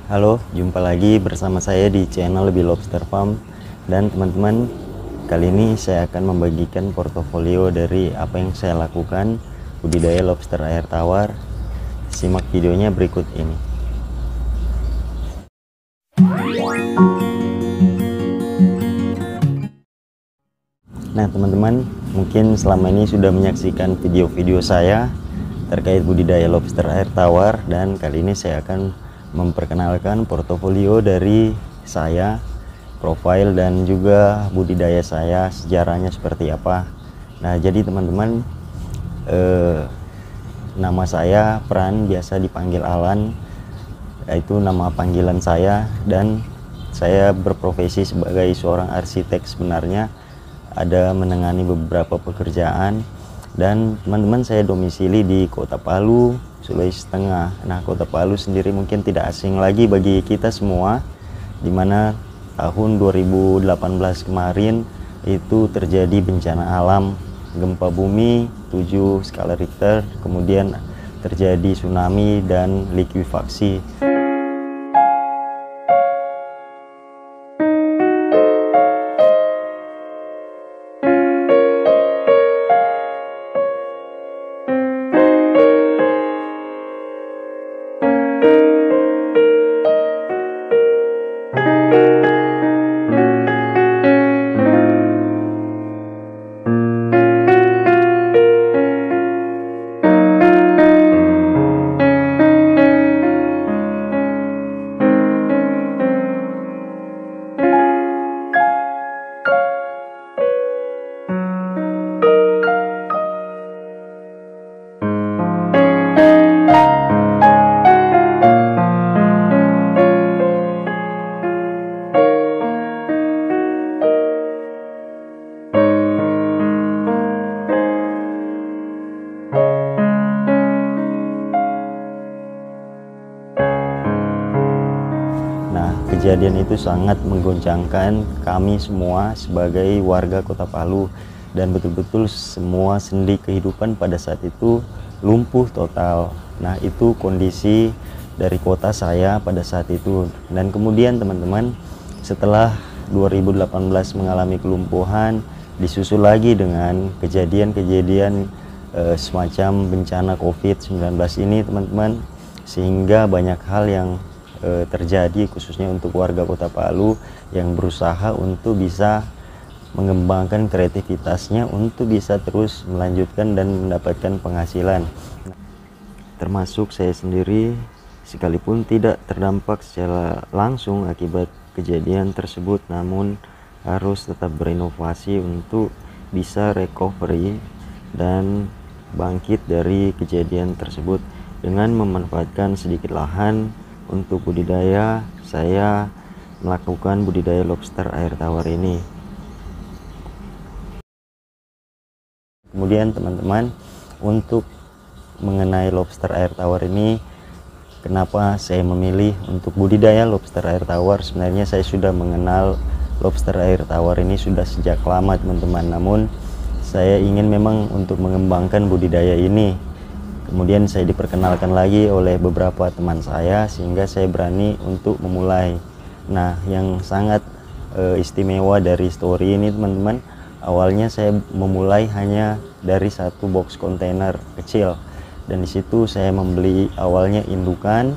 Halo, jumpa lagi bersama saya di channel Lebih Lobster Farm. Dan teman-teman, kali ini saya akan membagikan portofolio dari apa yang saya lakukan budidaya lobster air tawar. Simak videonya berikut ini. Nah teman-teman, mungkin selama ini sudah menyaksikan video-video saya terkait budidaya lobster air tawar, dan kali ini saya akan memperkenalkan portofolio dari saya, profil dan juga budidaya saya, sejarahnya seperti apa. Nah jadi teman-teman, nama saya Pran, biasa dipanggil Alan, itu nama panggilan saya, dan saya berprofesi sebagai seorang arsitek. Sebenarnya ada menangani beberapa pekerjaan, dan teman-teman saya domisili di Kota Palu, Sulawesi Tengah. Nah Kota Palu sendiri mungkin tidak asing lagi bagi kita semua, dimana tahun 2018 kemarin itu terjadi bencana alam, gempa bumi 7 skala Richter, kemudian terjadi tsunami dan likuifaksi. Kejadian itu sangat menggoncangkan kami semua sebagai warga Kota Palu, dan betul-betul semua sendi kehidupan pada saat itu lumpuh total. Nah itu kondisi dari kota saya pada saat itu. Dan kemudian teman-teman, setelah 2018 mengalami kelumpuhan, disusul lagi dengan kejadian-kejadian semacam bencana COVID-19 ini teman-teman, sehingga banyak hal yang terjadi khususnya untuk warga Kota Palu yang berusaha untuk bisa mengembangkan kreativitasnya untuk bisa terus melanjutkan dan mendapatkan penghasilan. Termasuk saya sendiri, sekalipun tidak terdampak secara langsung akibat kejadian tersebut, namun harus tetap berinovasi untuk bisa recovery dan bangkit dari kejadian tersebut. Dengan memanfaatkan sedikit lahan untuk budidaya, saya melakukan budidaya lobster air tawar ini. Kemudian teman-teman, untuk mengenai lobster air tawar ini, kenapa saya memilih untuk budidaya lobster air tawar? Sebenarnya saya sudah mengenal lobster air tawar ini sudah sejak lama teman-teman, namun saya ingin memang untuk mengembangkan budidaya ini. Kemudian saya diperkenalkan lagi oleh beberapa teman saya, sehingga saya berani untuk memulai. Nah yang sangat istimewa dari story ini teman-teman, awalnya saya memulai hanya dari satu box kontainer kecil, dan disitu saya membeli awalnya indukan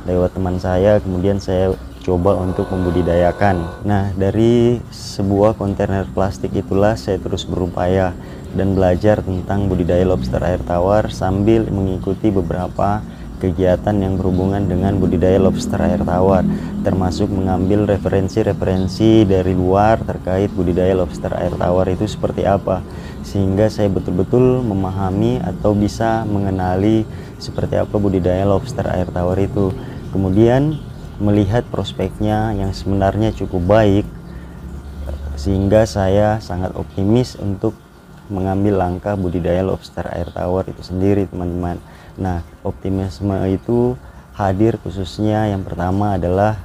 lewat teman saya, kemudian saya coba untuk membudidayakan. Nah dari sebuah kontainer plastik itulah saya terus berupaya dan belajar tentang budidaya lobster air tawar sambil mengikuti beberapa kegiatan yang berhubungan dengan budidaya lobster air tawar, termasuk mengambil referensi-referensi dari luar terkait budidaya lobster air tawar itu seperti apa, sehingga saya betul-betul memahami atau bisa mengenali seperti apa budidaya lobster air tawar itu. Kemudian melihat prospeknya yang sebenarnya cukup baik, sehingga saya sangat optimis untuk mengambil langkah budidaya lobster air tawar itu sendiri teman-teman. Nah optimisme itu hadir khususnya yang pertama adalah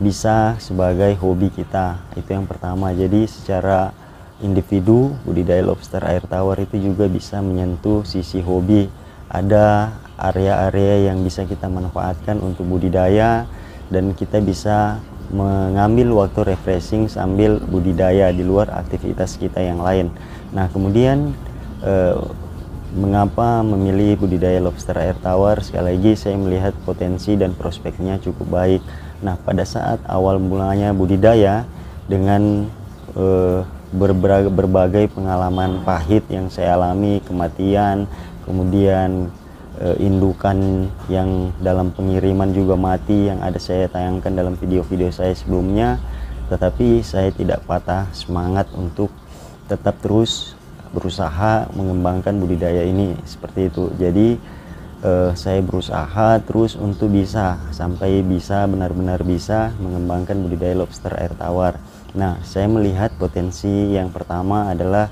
bisa sebagai hobi kita, itu yang pertama. Jadi secara individu budidaya lobster air tawar itu juga bisa menyentuh sisi hobi. Ada area-area yang bisa kita manfaatkan untuk budidaya, dan kita bisa mengambil waktu refreshing sambil budidaya di luar aktivitas kita yang lain. Nah, kemudian mengapa memilih budidaya lobster air tawar? Sekali lagi saya melihat potensi dan prospeknya cukup baik. Nah, pada saat awal mulanya budidaya dengan berbagai pengalaman pahit yang saya alami, kematian, kemudian indukan yang dalam pengiriman juga mati yang ada saya tayangkan dalam video-video saya sebelumnya, tetapi saya tidak patah semangat untuk tetap terus berusaha mengembangkan budidaya ini seperti itu. Jadi saya berusaha terus untuk bisa sampai bisa benar-benar bisa mengembangkan budidaya lobster air tawar. Nah, saya melihat potensi yang pertama adalah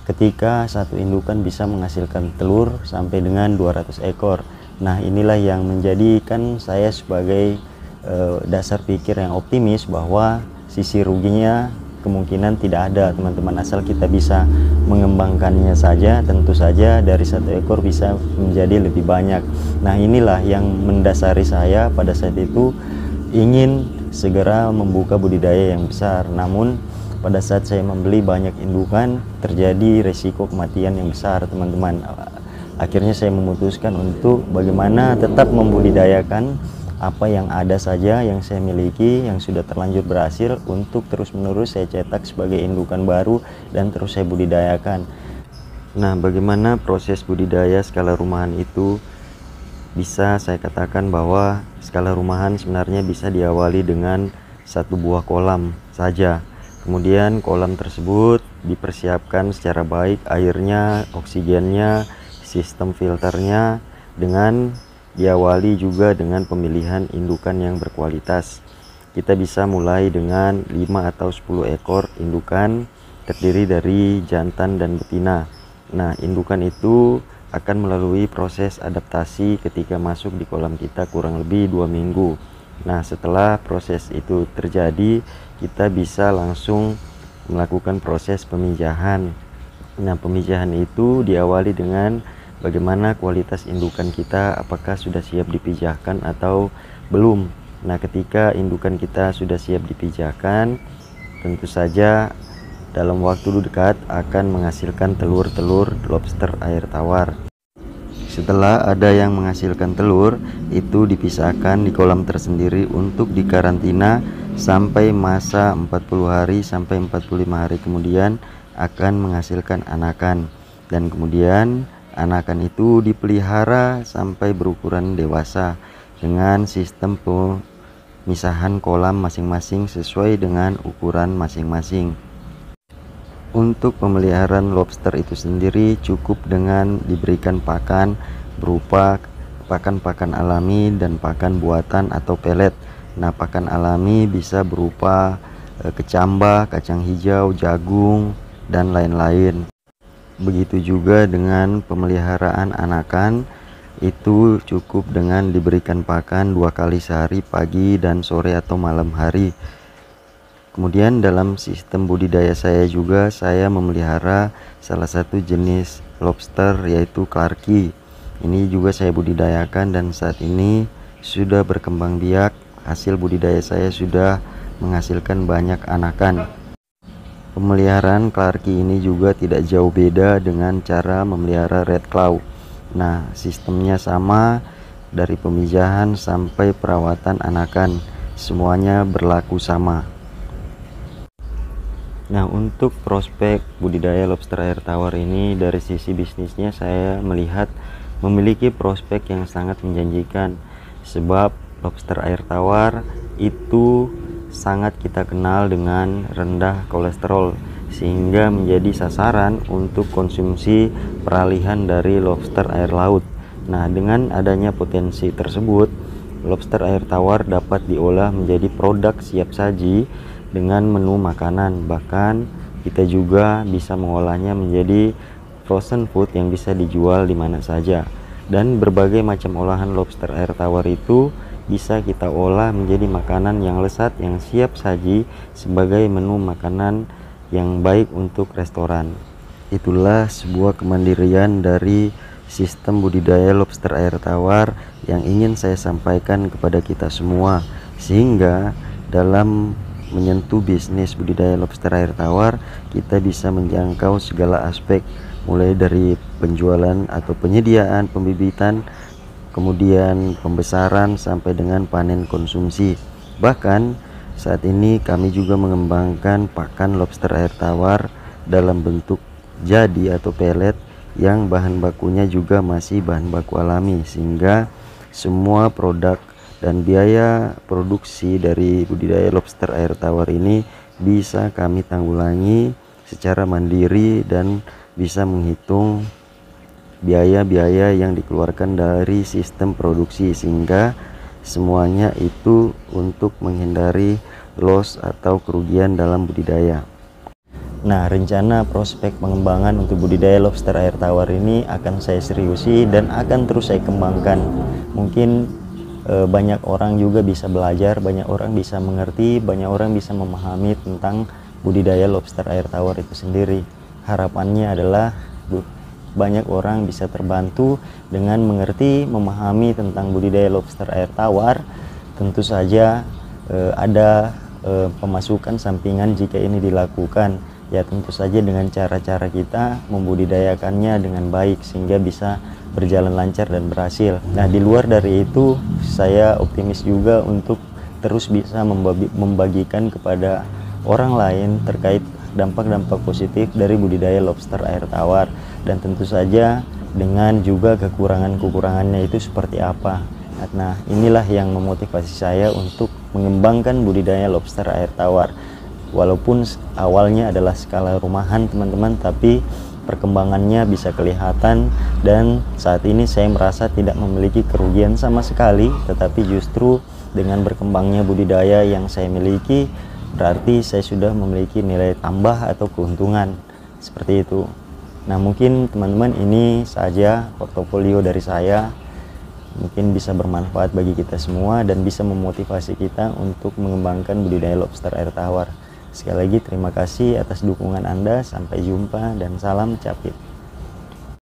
ketika satu indukan bisa menghasilkan telur sampai dengan 200 ekor. Nah, inilah yang menjadikan saya sebagai dasar pikir yang optimis bahwa sisi ruginya kemungkinan tidak ada, teman-teman, asal kita bisa mengembangkannya saja. Tentu saja dari satu ekor bisa menjadi lebih banyak. Nah, inilah yang mendasari saya pada saat itu ingin segera membuka budidaya yang besar. Namun pada saat saya membeli banyak indukan, terjadi resiko kematian yang besar, teman-teman. Akhirnya saya memutuskan untuk bagaimana tetap membudidayakan apa yang ada saja yang saya miliki, yang sudah terlanjur berhasil, untuk terus-menerus saya cetak sebagai indukan baru dan terus saya budidayakan. Nah, bagaimana proses budidaya skala rumahan itu? Bisa saya katakan bahwa skala rumahan sebenarnya bisa diawali dengan satu buah kolam saja. Kemudian kolam tersebut dipersiapkan secara baik, airnya, oksigennya, sistem filternya, dengan diawali juga dengan pemilihan indukan yang berkualitas. Kita bisa mulai dengan 5 atau 10 ekor indukan terdiri dari jantan dan betina. Nah, indukan itu akan melalui proses adaptasi ketika masuk di kolam kita kurang lebih 2 minggu. Nah, setelah proses itu terjadi, kita bisa langsung melakukan proses pemijahan. Nah, pemijahan itu diawali dengan bagaimana kualitas indukan kita, apakah sudah siap dipijahkan atau belum. Nah, ketika indukan kita sudah siap dipijahkan, tentu saja dalam waktu dekat akan menghasilkan telur-telur lobster air tawar. Setelah ada yang menghasilkan telur, itu dipisahkan di kolam tersendiri untuk dikarantina sampai masa 40 hari sampai 45 hari kemudian akan menghasilkan anakan. Dan kemudian anakan itu dipelihara sampai berukuran dewasa dengan sistem pemisahan kolam masing-masing sesuai dengan ukuran masing-masing. Untuk pemeliharaan lobster itu sendiri cukup dengan diberikan pakan berupa pakan-pakan alami dan pakan buatan atau pelet. Nah, pakan alami bisa berupa kecambah, kacang hijau, jagung, dan lain-lain. Begitu juga dengan pemeliharaan anakan, itu cukup dengan diberikan pakan 2 kali sehari, pagi dan sore atau malam hari. Kemudian dalam sistem budidaya saya juga saya memelihara salah satu jenis lobster yaitu clarky. Ini juga saya budidayakan dan saat ini sudah berkembang biak. Hasil budidaya saya sudah menghasilkan banyak anakan. Pemeliharaan clarky ini juga tidak jauh beda dengan cara memelihara red claw. Nah, sistemnya sama dari pemijahan sampai perawatan anakan, semuanya berlaku sama. Nah, untuk prospek budidaya lobster air tawar ini dari sisi bisnisnya saya melihat memiliki prospek yang sangat menjanjikan, sebab lobster air tawar itu sangat kita kenal dengan rendah kolesterol sehingga menjadi sasaran untuk konsumsi peralihan dari lobster air laut. Nah, dengan adanya potensi tersebut, lobster air tawar dapat diolah menjadi produk siap saji dengan menu makanan. Bahkan kita juga bisa mengolahnya menjadi frozen food yang bisa dijual di mana saja. Dan berbagai macam olahan lobster air tawar itu bisa kita olah menjadi makanan yang lezat yang siap saji sebagai menu makanan yang baik untuk restoran. Itulah sebuah kemandirian dari sistem budidaya lobster air tawar yang ingin saya sampaikan kepada kita semua, sehingga dalam menyentuh bisnis budidaya lobster air tawar kita bisa menjangkau segala aspek, mulai dari penjualan atau penyediaan pembibitan, kemudian pembesaran sampai dengan panen konsumsi. Bahkan saat ini kami juga mengembangkan pakan lobster air tawar dalam bentuk jadi atau pelet yang bahan bakunya juga masih bahan baku alami, sehingga semua produk dan biaya produksi dari budidaya lobster air tawar ini bisa kami tanggulangi secara mandiri dan bisa menghitung biaya-biaya yang dikeluarkan dari sistem produksi, sehingga semuanya itu untuk menghindari loss atau kerugian dalam budidaya. Nah, rencana prospek pengembangan untuk budidaya lobster air tawar ini akan saya seriusi dan akan terus saya kembangkan. Mungkin banyak orang juga bisa belajar, banyak orang bisa mengerti, banyak orang bisa memahami tentang budidaya lobster air tawar itu sendiri. Harapannya adalah banyak orang bisa terbantu dengan mengerti, memahami tentang budidaya lobster air tawar. Tentu saja ada pemasukan sampingan jika ini dilakukan. Ya tentu saja dengan cara-cara kita membudidayakannya dengan baik sehingga bisa berjalan lancar dan berhasil. Nah, di luar dari itu saya optimis juga untuk terus bisa membagikan kepada orang lain terkait dampak-dampak positif dari budidaya lobster air tawar, dan tentu saja dengan juga kekurangan-kekurangannya itu seperti apa. Nah, inilah yang memotivasi saya untuk mengembangkan budidaya lobster air tawar. Walaupun awalnya adalah skala rumahan teman-teman, tapi perkembangannya bisa kelihatan, dan saat ini saya merasa tidak memiliki kerugian sama sekali, tetapi justru dengan berkembangnya budidaya yang saya miliki berarti saya sudah memiliki nilai tambah atau keuntungan seperti itu. Nah, mungkin teman-teman ini saja portofolio dari saya, mungkin bisa bermanfaat bagi kita semua dan bisa memotivasi kita untuk mengembangkan budidaya lobster air tawar. Sekali lagi terima kasih atas dukungan Anda, sampai jumpa dan salam capit.